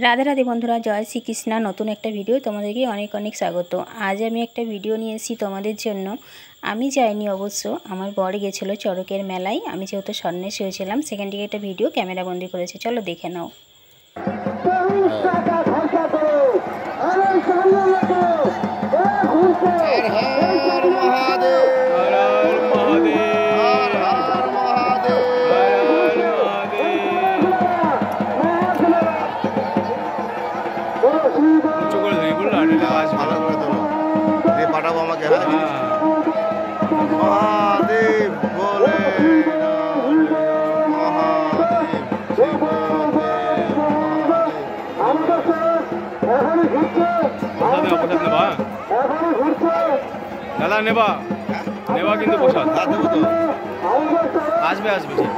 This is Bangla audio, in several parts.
রাধে রাধে বন্ধুরা, জয় শ্রীকৃষ্ণ। নতুন একটা ভিডিও তোমাদেরকে অনেক অনেক স্বাগত। আজ আমি একটা ভিডিও নিয়ে এসেছি তোমাদের জন্য। আমি যাইনি অবশ্য, আমার বর গেছিলো চড়কের মেলায়। আমি যেহেতু সন্ন্যাসী হয়েছিলাম, সেখান থেকে একটা ভিডিও ক্যামেরা বন্দি করেছে, চলো দেখে নাও। পাঠাবো আমাকে, মহাদেব বলে দাদা নেবা নেবা কিন্তু প্রসাদ আসবে আসবে ঠিক।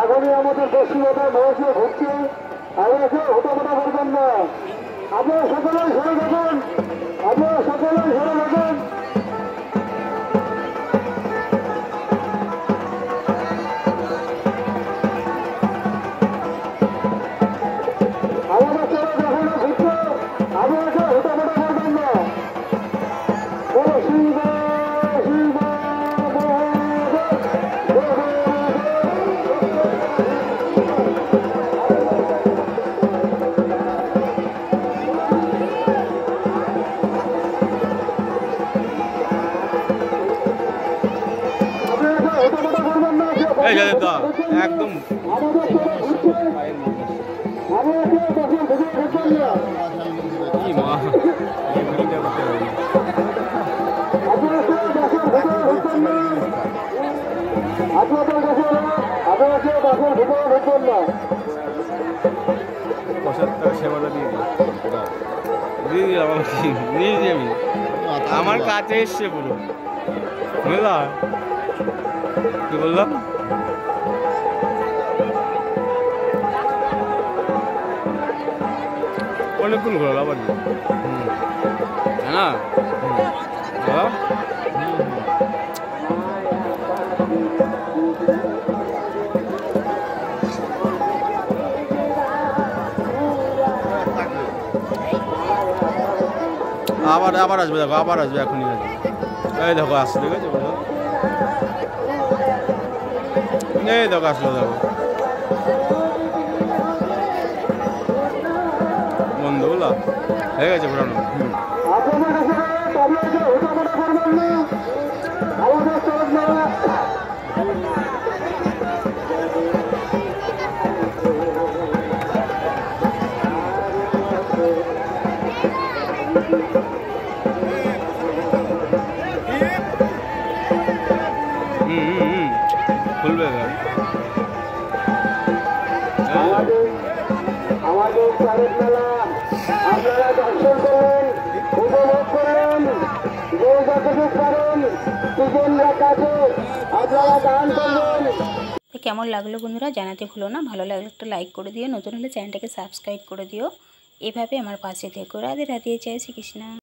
এখনই আমাদের পশ্চিমবঙ্গের মানুষে ঘুরছে, আমাকে হতাহতা করবেন না। আপনারা সকলেই সরে থাকুন, আপনারা সকলেই সরে থাকুন। আমাদের চলে যখন ঘুরছে, আপনাকে হতাহতা করবেন না। বলো শিব শিব একদম সেবাটা দিয়ে দিই আমি আমার কাছে এসছে পুরো, বুঝলা কি বললাম? অনেকক্ষণ ঘোরাল আবার হ্যাঁ আবার আবার আসবে, দেখো আবার আসবে, এখনই আসবে। এই দেখো আসছে, দেখেছো? এই দেখো আসলো, দেখো বন্ধু বলা হয়ে গেছে পুরানো। খুলবে আমাদের চড়ক মেলা আপনারা দর্শন করুন, উপভোগ করুন, যে যতটুকু পারেন নিজের কাছে আপনারা দান করবেন। কেমন লাগলো বন্ধুরা জানাতে ভুলো না। ভালো লাগলে একটা লাইক করে দিও, নতুন হলে চ্যানেলটাকে সাবস্ক্রাইব করে দিও। এভাবে আমার পাশে থেকো। রাধে রাধে, জয় শ্রীকৃষ্ণ।